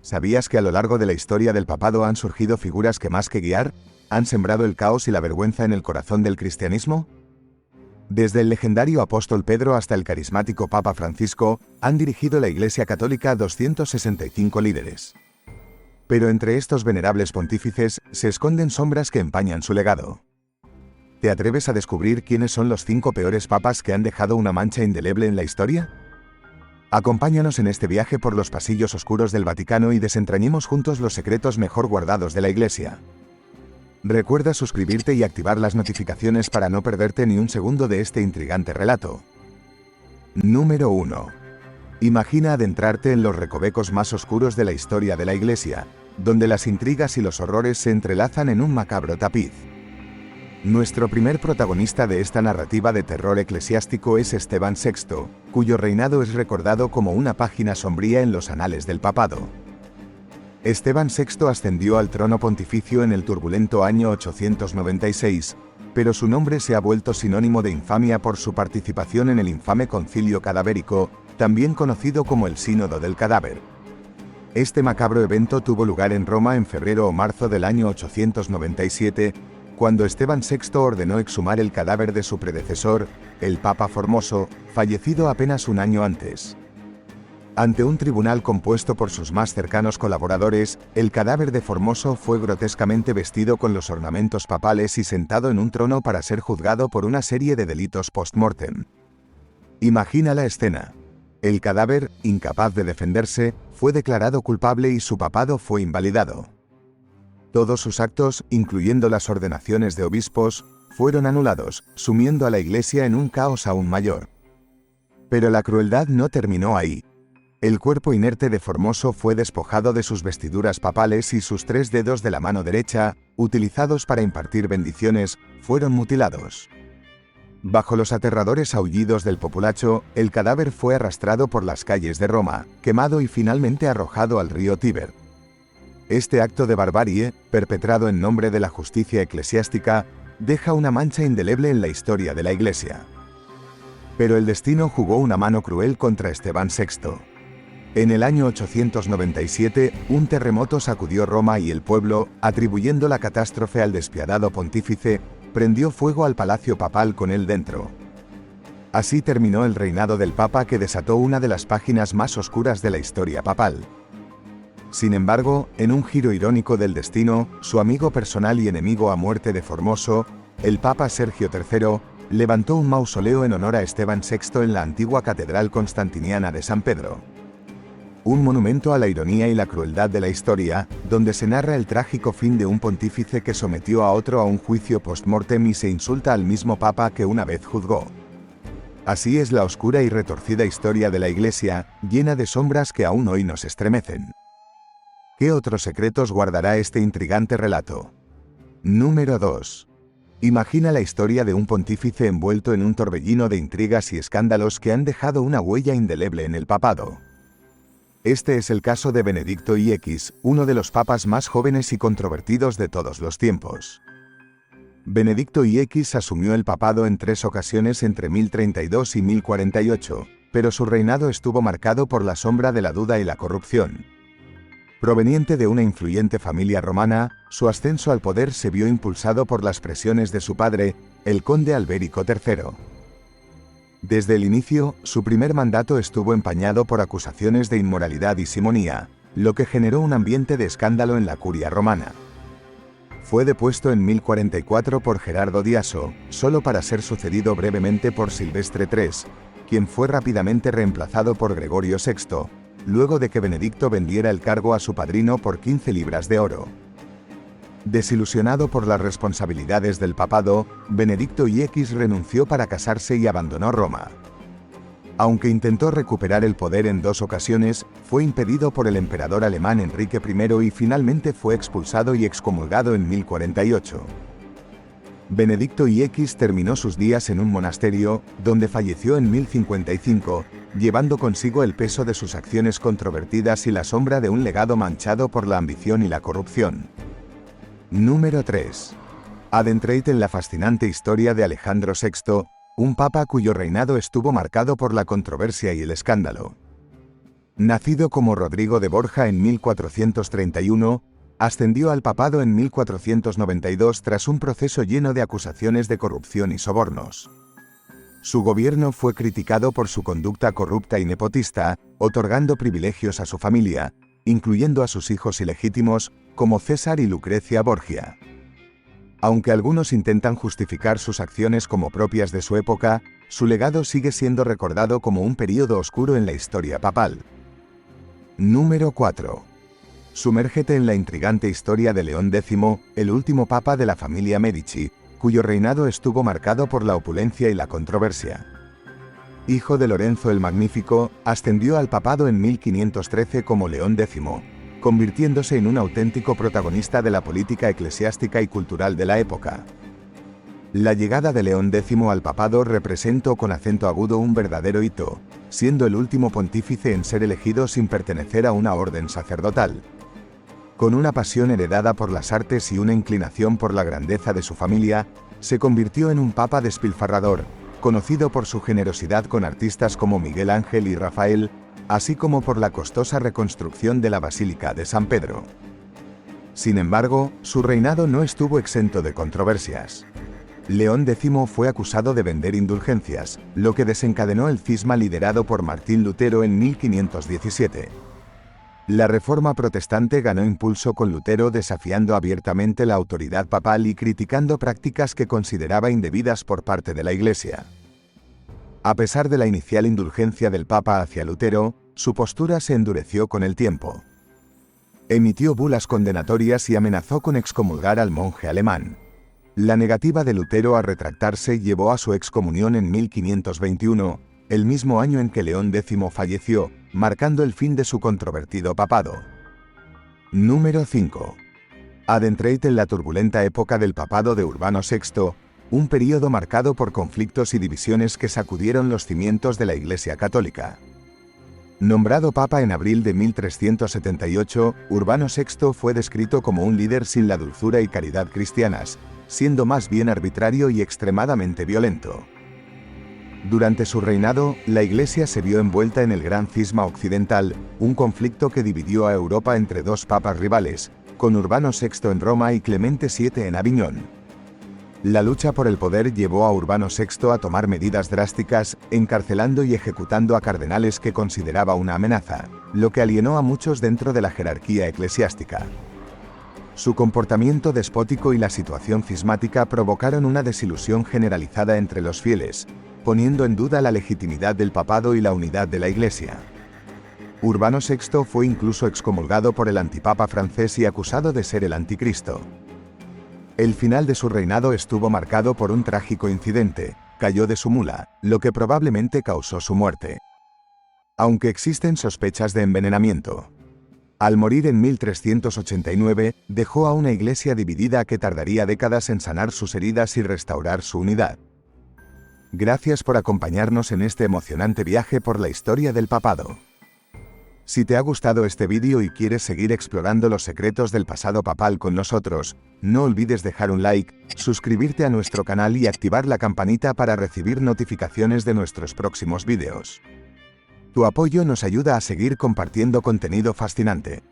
¿Sabías que a lo largo de la historia del papado han surgido figuras que más que guiar, han sembrado el caos y la vergüenza en el corazón del cristianismo? Desde el legendario apóstol Pedro hasta el carismático Papa Francisco, han dirigido la Iglesia Católica a 265 líderes. Pero entre estos venerables pontífices se esconden sombras que empañan su legado. ¿Te atreves a descubrir quiénes son los 5 peores papas que han dejado una mancha indeleble en la historia? Acompáñanos en este viaje por los pasillos oscuros del Vaticano y desentrañemos juntos los secretos mejor guardados de la Iglesia. Recuerda suscribirte y activar las notificaciones para no perderte ni un segundo de este intrigante relato. Número 1. Imagina adentrarte en los recovecos más oscuros de la historia de la Iglesia, donde las intrigas y los horrores se entrelazan en un macabro tapiz. Nuestro primer protagonista de esta narrativa de terror eclesiástico es Esteban VI, cuyo reinado es recordado como una página sombría en los anales del papado. Esteban VI ascendió al trono pontificio en el turbulento año 896, pero su nombre se ha vuelto sinónimo de infamia por su participación en el infame concilio cadavérico, también conocido como el Sínodo del Cadáver. Este macabro evento tuvo lugar en Roma en febrero o marzo del año 897, cuando Esteban VI ordenó exhumar el cadáver de su predecesor, el Papa Formoso, fallecido apenas un año antes. Ante un tribunal compuesto por sus más cercanos colaboradores, el cadáver de Formoso fue grotescamente vestido con los ornamentos papales y sentado en un trono para ser juzgado por una serie de delitos post-mortem. Imagina la escena. El cadáver, incapaz de defenderse, fue declarado culpable y su papado fue invalidado. Todos sus actos, incluyendo las ordenaciones de obispos, fueron anulados, sumiendo a la Iglesia en un caos aún mayor. Pero la crueldad no terminó ahí. El cuerpo inerte de Formoso fue despojado de sus vestiduras papales y sus 3 dedos de la mano derecha, utilizados para impartir bendiciones, fueron mutilados. Bajo los aterradores aullidos del populacho, el cadáver fue arrastrado por las calles de Roma, quemado y finalmente arrojado al río Tíber. Este acto de barbarie, perpetrado en nombre de la justicia eclesiástica, deja una mancha indeleble en la historia de la Iglesia. Pero el destino jugó una mano cruel contra Esteban VI. En el año 897, un terremoto sacudió Roma y el pueblo, atribuyendo la catástrofe al despiadado pontífice, prendió fuego al palacio papal con él dentro. Así terminó el reinado del Papa que desató una de las páginas más oscuras de la historia papal. Sin embargo, en un giro irónico del destino, su amigo personal y enemigo a muerte de Formoso, el Papa Sergio III, levantó un mausoleo en honor a Esteban VI en la antigua catedral constantiniana de San Pedro. Un monumento a la ironía y la crueldad de la historia, donde se narra el trágico fin de un pontífice que sometió a otro a un juicio post-mortem y se insulta al mismo Papa que una vez juzgó. Así es la oscura y retorcida historia de la Iglesia, llena de sombras que aún hoy nos estremecen. ¿Qué otros secretos guardará este intrigante relato? Número 2. Imagina la historia de un pontífice envuelto en un torbellino de intrigas y escándalos que han dejado una huella indeleble en el papado. Este es el caso de Benedicto X, uno de los papas más jóvenes y controvertidos de todos los tiempos. Benedicto X asumió el papado en 3 ocasiones entre 1032 y 1048, pero su reinado estuvo marcado por la sombra de la duda y la corrupción. Proveniente de una influyente familia romana, su ascenso al poder se vio impulsado por las presiones de su padre, el conde Alberico III. Desde el inicio, su primer mandato estuvo empañado por acusaciones de inmoralidad y simonía, lo que generó un ambiente de escándalo en la curia romana. Fue depuesto en 1044 por Gerardo Diaso, solo para ser sucedido brevemente por Silvestre III, quien fue rápidamente reemplazado por Gregorio VI, luego de que Benedicto vendiera el cargo a su padrino por 15 libras de oro. Desilusionado por las responsabilidades del papado, Benedicto X renunció para casarse y abandonó Roma. Aunque intentó recuperar el poder en 2 ocasiones, fue impedido por el emperador alemán Enrique I y finalmente fue expulsado y excomulgado en 1048. Benedicto X terminó sus días en un monasterio, donde falleció en 1055, llevando consigo el peso de sus acciones controvertidas y la sombra de un legado manchado por la ambición y la corrupción. Número 3. Adentréate en la fascinante historia de Alejandro VI, un papa cuyo reinado estuvo marcado por la controversia y el escándalo. Nacido como Rodrigo de Borja en 1431, ascendió al papado en 1492 tras un proceso lleno de acusaciones de corrupción y sobornos. Su gobierno fue criticado por su conducta corrupta y nepotista, otorgando privilegios a su familia, incluyendo a sus hijos ilegítimos, como César y Lucrecia Borgia. Aunque algunos intentan justificar sus acciones como propias de su época, su legado sigue siendo recordado como un período oscuro en la historia papal. Número 4. Sumérgete en la intrigante historia de León X, el último papa de la familia Medici, cuyo reinado estuvo marcado por la opulencia y la controversia. Hijo de Lorenzo el Magnífico, ascendió al papado en 1513 como León X, convirtiéndose en un auténtico protagonista de la política eclesiástica y cultural de la época. La llegada de León X al papado representó con acento agudo un verdadero hito, siendo el último pontífice en ser elegido sin pertenecer a una orden sacerdotal. Con una pasión heredada por las artes y una inclinación por la grandeza de su familia, se convirtió en un papa despilfarrador, conocido por su generosidad con artistas como Miguel Ángel y Rafael, así como por la costosa reconstrucción de la Basílica de San Pedro. Sin embargo, su reinado no estuvo exento de controversias. León X fue acusado de vender indulgencias, lo que desencadenó el cisma liderado por Martín Lutero en 1517. La Reforma protestante ganó impulso con Lutero desafiando abiertamente la autoridad papal y criticando prácticas que consideraba indebidas por parte de la Iglesia. A pesar de la inicial indulgencia del Papa hacia Lutero, su postura se endureció con el tiempo. Emitió bulas condenatorias y amenazó con excomulgar al monje alemán. La negativa de Lutero a retractarse llevó a su excomunión en 1521, el mismo año en que León X falleció, marcando el fin de su controvertido papado. Número 5. Adentréte en la turbulenta época del papado de Urbano VI, un período marcado por conflictos y divisiones que sacudieron los cimientos de la Iglesia Católica. Nombrado papa en abril de 1378, Urbano VI fue descrito como un líder sin la dulzura y caridad cristianas, siendo más bien arbitrario y extremadamente violento. Durante su reinado, la Iglesia se vio envuelta en el Gran Cisma Occidental, un conflicto que dividió a Europa entre dos papas rivales, con Urbano VI en Roma y Clemente VII en Aviñón. La lucha por el poder llevó a Urbano VI a tomar medidas drásticas, encarcelando y ejecutando a cardenales que consideraba una amenaza, lo que alienó a muchos dentro de la jerarquía eclesiástica. Su comportamiento despótico y la situación cismática provocaron una desilusión generalizada entre los fieles, poniendo en duda la legitimidad del papado y la unidad de la Iglesia. Urbano VI fue incluso excomulgado por el antipapa francés y acusado de ser el anticristo. El final de su reinado estuvo marcado por un trágico incidente: cayó de su mula, lo que probablemente causó su muerte. Aunque existen sospechas de envenenamiento. Al morir en 1389, dejó a una iglesia dividida que tardaría décadas en sanar sus heridas y restaurar su unidad. Gracias por acompañarnos en este emocionante viaje por la historia del papado. Si te ha gustado este vídeo y quieres seguir explorando los secretos del pasado papal con nosotros, no olvides dejar un like, suscribirte a nuestro canal y activar la campanita para recibir notificaciones de nuestros próximos vídeos. Tu apoyo nos ayuda a seguir compartiendo contenido fascinante.